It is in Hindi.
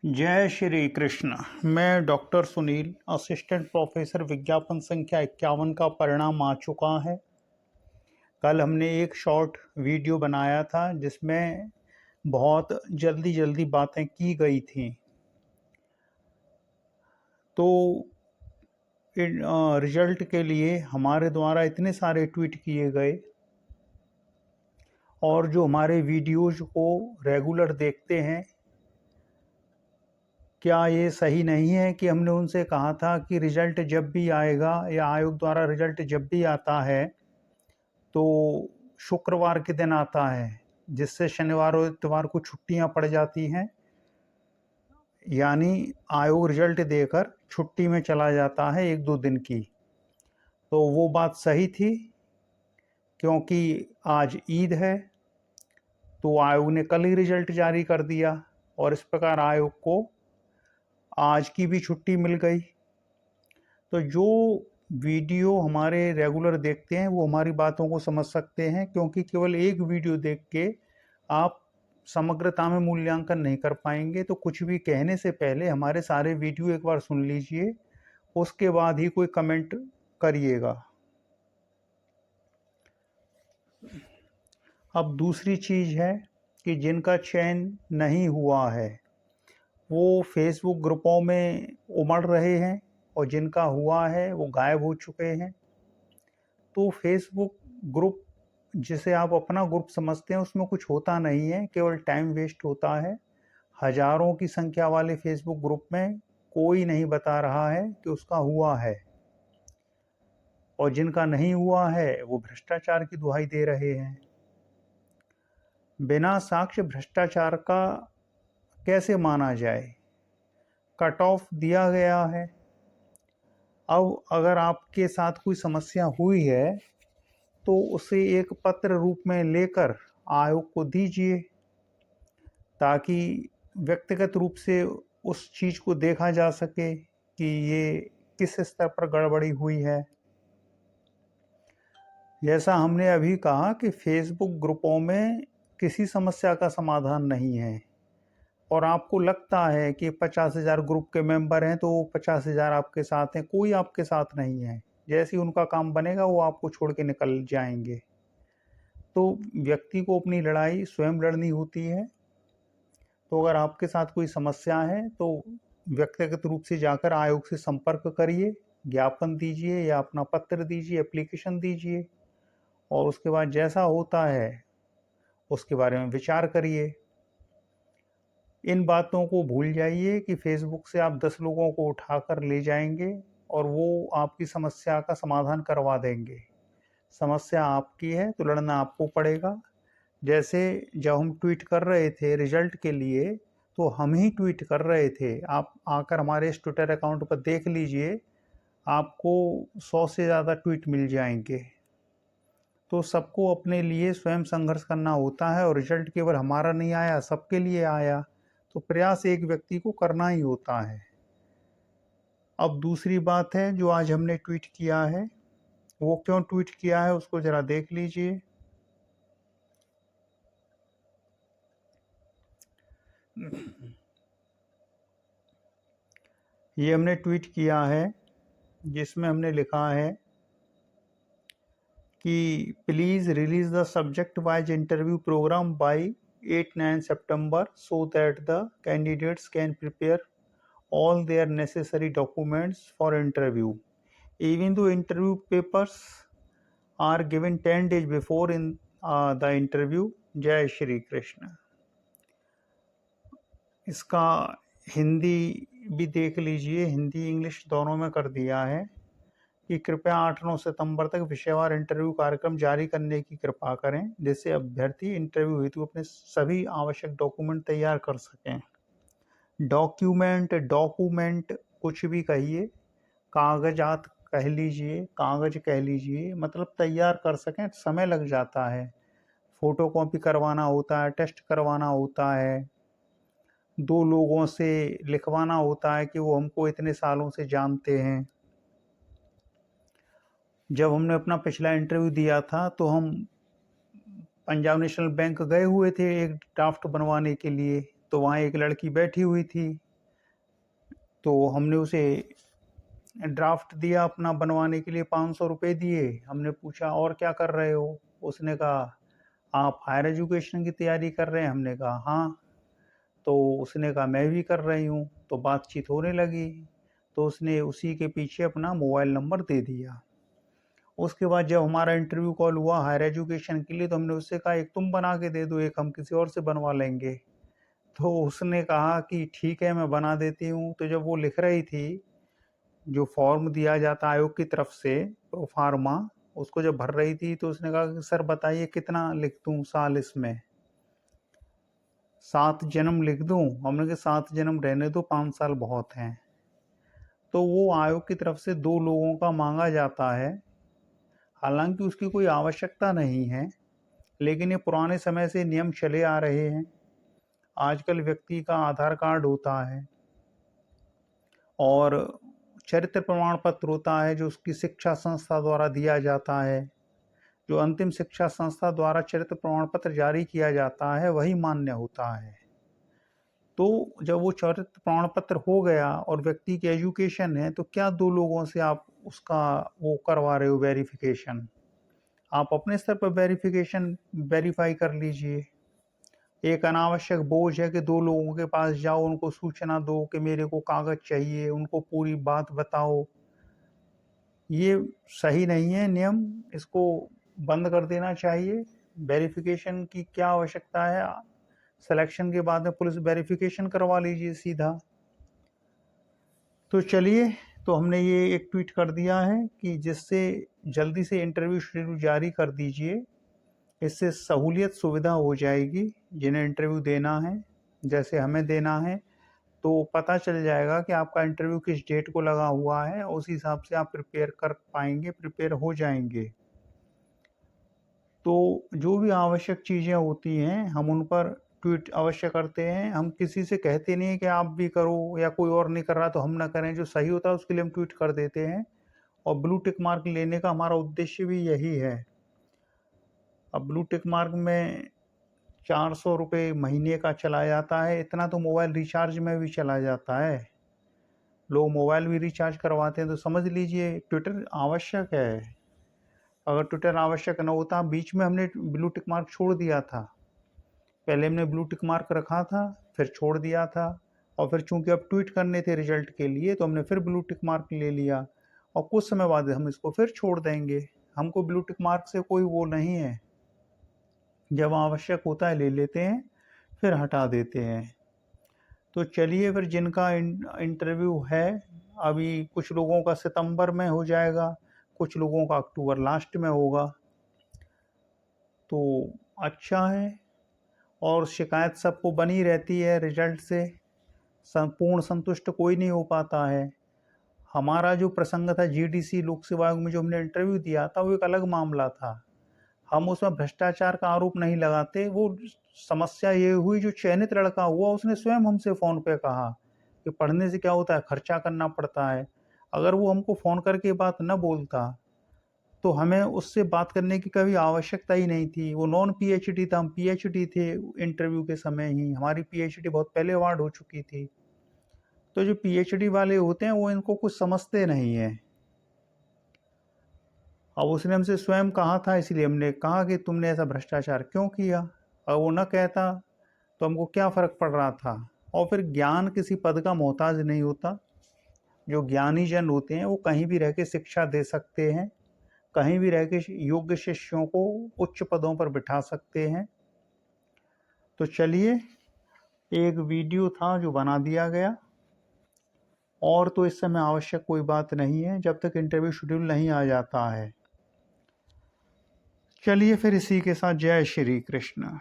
जय श्री कृष्ण। मैं डॉक्टर सुनील, असिस्टेंट प्रोफेसर, विज्ञापन संख्या 51 का परिणाम आ चुका है। कल हमने एक शॉर्ट वीडियो बनाया था जिसमें बहुत जल्दी जल्दी बातें की गई थी, तो रिजल्ट के लिए हमारे द्वारा इतने सारे ट्वीट किए गए और जो हमारे वीडियोज को रेगुलर देखते हैं, क्या ये सही नहीं है कि हमने उनसे कहा था कि रिजल्ट जब भी आएगा या आयोग द्वारा रिजल्ट जब भी आता है तो शुक्रवार के दिन आता है, जिससे शनिवार और इतवार को छुट्टियां पड़ जाती हैं, यानी आयोग रिजल्ट देकर छुट्टी में चला जाता है 1-2 दिन की। तो वो बात सही थी, क्योंकि आज ईद है तो आयोग ने कल ही रिजल्ट जारी कर दिया और इस प्रकार आयोग को आज की भी छुट्टी मिल गई। तो जो वीडियो हमारे रेगुलर देखते हैं वो हमारी बातों को समझ सकते हैं, क्योंकि केवल एक वीडियो देख के आप समग्रता में मूल्यांकन नहीं कर पाएंगे। तो कुछ भी कहने से पहले हमारे सारे वीडियो एक बार सुन लीजिए, उसके बाद ही कोई कमेंट करिएगा। अब दूसरी चीज़ है कि जिनका चयन नहीं हुआ है वो फेसबुक ग्रुपों में उमड़ रहे हैं और जिनका हुआ है वो गायब हो चुके हैं। तो फेसबुक ग्रुप, जिसे आप अपना ग्रुप समझते हैं, उसमें कुछ होता नहीं है, केवल टाइम वेस्ट होता है। हजारों की संख्या वाले फेसबुक ग्रुप में कोई नहीं बता रहा है कि उसका हुआ है, और जिनका नहीं हुआ है वो भ्रष्टाचार की दुहाई दे रहे हैं। बिना साक्ष्य भ्रष्टाचार का कैसे माना जाए? कट ऑफ दिया गया है। अब अगर आपके साथ कोई समस्या हुई है तो उसे एक पत्र रूप में लेकर आयोग को दीजिए, ताकि व्यक्तिगत रूप से उस चीज़ को देखा जा सके कि ये किस स्तर पर गड़बड़ी हुई है। जैसा हमने अभी कहा कि फेसबुक ग्रुपों में किसी समस्या का समाधान नहीं है, और आपको लगता है कि 50,000 ग्रुप के मेंबर हैं तो 50,000 आपके साथ हैं, कोई आपके साथ नहीं है। जैसे ही उनका काम बनेगा वो आपको छोड़ के निकल जाएंगे। तो व्यक्ति को अपनी लड़ाई स्वयं लड़नी होती है। तो अगर आपके साथ कोई समस्या है तो व्यक्तिगत रूप से जाकर आयोग से संपर्क करिए, ज्ञापन दीजिए या अपना पत्र दीजिए, एप्लीकेशन दीजिए, और उसके बाद जैसा होता है उसके बारे में विचार करिए। इन बातों को भूल जाइए कि फेसबुक से आप 10 लोगों को उठाकर ले जाएंगे और वो आपकी समस्या का समाधान करवा देंगे। समस्या आपकी है तो लड़ना आपको पड़ेगा। जैसे जब हम ट्वीट कर रहे थे रिजल्ट के लिए, तो हम ही ट्वीट कर रहे थे। आप आकर हमारे इस ट्विटर अकाउंट पर देख लीजिए, आपको 100 से ज़्यादा ट्वीट मिल जाएंगे। तो सबको अपने लिए स्वयं संघर्ष करना होता है, और रिजल्ट केवल हमारा नहीं आया, सबके लिए आया। तो प्रयास एक व्यक्ति को करना ही होता है। अब दूसरी बात है, जो आज हमने ट्वीट किया है, वो क्यों ट्वीट किया है उसको ज़रा देख लीजिए। ये हमने ट्वीट किया है जिसमें हमने लिखा है कि please release the subject wise interview programme by 8-9 September so that the candidates can prepare all their necessary documents for interview. Even though interview papers are given 10 days before in the interview. जय श्री कृष्ण। इसका हिंदी भी देख लीजिए, हिंदी इंग्लिश दोनों में कर दिया है कि कृपया 8-9 सितंबर तक विषयवार इंटरव्यू कार्यक्रम जारी करने की कृपा करें, जिससे अभ्यर्थी इंटरव्यू हेतु अपने सभी आवश्यक डॉक्यूमेंट तैयार कर सकें। डॉक्यूमेंट कुछ भी कहिए, कागजात कह लीजिए, कागज कह लीजिए, मतलब तैयार कर सकें। समय लग जाता है, फोटो कॉपी करवाना होता है, टेस्ट करवाना होता है, 2 लोगों से लिखवाना होता है कि वो हमको इतने सालों से जानते हैं। जब हमने अपना पिछला इंटरव्यू दिया था तो हम पंजाब नेशनल बैंक गए हुए थे एक ड्राफ्ट बनवाने के लिए, तो वहाँ एक लड़की बैठी हुई थी तो हमने उसे ड्राफ्ट दिया अपना बनवाने के लिए, 500 रुपये दिए। हमने पूछा और क्या कर रहे हो? उसने कहा आप हायर एजुकेशन की तैयारी कर रहे हैं? हमने कहा हाँ। तो उसने कहा मैं भी कर रही हूँ। तो बातचीत होने लगी, तो उसने उसी के पीछे अपना मोबाइल नंबर दे दिया। उसके बाद जब हमारा इंटरव्यू कॉल हुआ हायर एजुकेशन के लिए, तो हमने उससे कहा एक तुम बना के दे दो, एक हम किसी और से बनवा लेंगे। तो उसने कहा कि ठीक है मैं बना देती हूँ। तो जब वो लिख रही थी, जो फॉर्म दिया जाता है आयोग की तरफ से प्रोफार्मा, उसको जब भर रही थी, तो उसने कहा कि सर बताइए कितना लिख दूँ साल इसमें, 7 जन्म लिख दूँ? हमने कहा 7 जन्म रहने दो, 5 साल बहुत हैं। तो वो आयोग की तरफ से 2 लोगों का मांगा जाता है, हालांकि उसकी कोई आवश्यकता नहीं है, लेकिन ये पुराने समय से नियम चले आ रहे हैं। आजकल व्यक्ति का आधार कार्ड होता है और चरित्र प्रमाण पत्र होता है, जो उसकी शिक्षा संस्था द्वारा दिया जाता है। जो अंतिम शिक्षा संस्था द्वारा चरित्र प्रमाण पत्र जारी किया जाता है वही मान्य होता है। तो जब वो चरित्र प्रमाण पत्र हो गया और व्यक्ति की एजुकेशन है, तो क्या 2 लोगों से आप उसका वो करवा रहे हो वेरिफिकेशन? आप अपने स्तर पर वेरीफाई कर लीजिए। एक अनावश्यक बोझ है कि 2 लोगों के पास जाओ, उनको सूचना दो कि मेरे को कागज चाहिए, उनको पूरी बात बताओ। ये सही नहीं है नियम, इसको बंद कर देना चाहिए। वेरिफिकेशन की क्या आवश्यकता है? सिलेक्शन के बाद में पुलिस वेरिफिकेशन करवा लीजिए सीधा। तो चलिए, तो हमने ये एक ट्वीट कर दिया है कि जिससे जल्दी से इंटरव्यू शेड्यूल जारी कर दीजिए। इससे सहूलियत सुविधा हो जाएगी, जिन्हें इंटरव्यू देना है, जैसे हमें देना है, तो पता चल जाएगा कि आपका इंटरव्यू किस डेट को लगा हुआ है। उस हिसाब से आप प्रिपेयर कर पाएंगे, प्रिपेयर हो जाएंगे। तो जो भी आवश्यक चीज़ें होती हैं हम उन पर ट्वीट अवश्य करते हैं। हम किसी से कहते नहीं है कि आप भी करो, या कोई और नहीं कर रहा तो हम ना करें। जो सही होता है उसके लिए हम ट्वीट कर देते हैं, और ब्लू टिक मार्क लेने का हमारा उद्देश्य भी यही है। अब ब्लू टिक मार्क में 400 रुपये महीने का चला जाता है, इतना तो मोबाइल रिचार्ज में भी चला जाता है। लोग मोबाइल भी रिचार्ज करवाते हैं, तो समझ लीजिए ट्विटर आवश्यक है। अगर ट्विटर आवश्यक न होता, बीच में हमने ब्लू टिक मार्क छोड़ दिया था। पहले हमने ब्लू टिक मार्क रखा था, फिर छोड़ दिया था, और फिर चूंकि अब ट्वीट करने थे रिजल्ट के लिए, तो हमने फिर ब्लू टिक मार्क ले लिया, और कुछ समय बाद हम इसको फिर छोड़ देंगे। हमको ब्लू टिक मार्क से कोई वो नहीं है, जब आवश्यक होता है ले लेते हैं, फिर हटा देते हैं। तो चलिए, फिर जिनका इंटरव्यू है, अभी कुछ लोगों का सितंबर में हो जाएगा, कुछ लोगों का अक्टूबर लास्ट में होगा। तो अच्छा है, और शिकायत सबको बनी रहती है रिजल्ट से, संपूर्ण संतुष्ट कोई नहीं हो पाता है। हमारा जो प्रसंग था जीडीसी लोक सेवा आयोग में, जो हमने इंटरव्यू दिया था, वो एक अलग मामला था। हम उसमें भ्रष्टाचार का आरोप नहीं लगाते। वो समस्या ये हुई, जो चयनित लड़का हुआ उसने स्वयं हमसे फ़ोन पे कहा कि पढ़ने से क्या होता है, खर्चा करना पड़ता है। अगर वो हमको फ़ोन करके बात न बोलता, तो हमें उससे बात करने की कभी आवश्यकता ही नहीं थी। वो नॉन पीएचडी था, हम पीएचडी थे इंटरव्यू के समय ही। हमारी पीएचडी बहुत पहले अवार्ड हो चुकी थी। तो जो पीएचडी वाले होते हैं वो इनको कुछ समझते नहीं हैं। अब उसने हमसे स्वयं कहा था, इसलिए हमने कहा कि तुमने ऐसा भ्रष्टाचार क्यों किया। और वो न कहता तो हमको क्या फ़र्क पड़ रहा था। और फिर ज्ञान किसी पद का मोहताज नहीं होता। जो ज्ञानी जन होते हैं वो कहीं भी रह के शिक्षा दे सकते हैं, कहीं भी रह के योग्य शिष्यों को उच्च पदों पर बिठा सकते हैं। तो चलिए, एक वीडियो था जो बना दिया गया, और तो इस समय आवश्यक कोई बात नहीं है जब तक इंटरव्यू शेड्यूल नहीं आ जाता है। चलिए फिर इसी के साथ जय श्री कृष्ण।